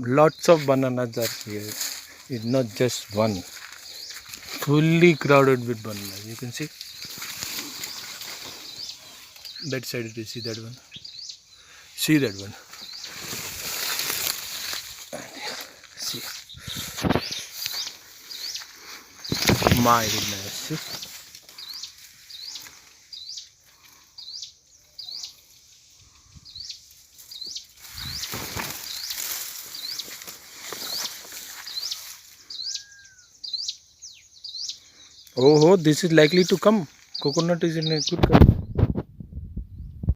Lots of bananas are here. It's not just one. Fully crowded with bananas. You can see that side. You see that one. See that one. See. My goodness. See? Oh, this is likely to come. Coconut is in a good condition.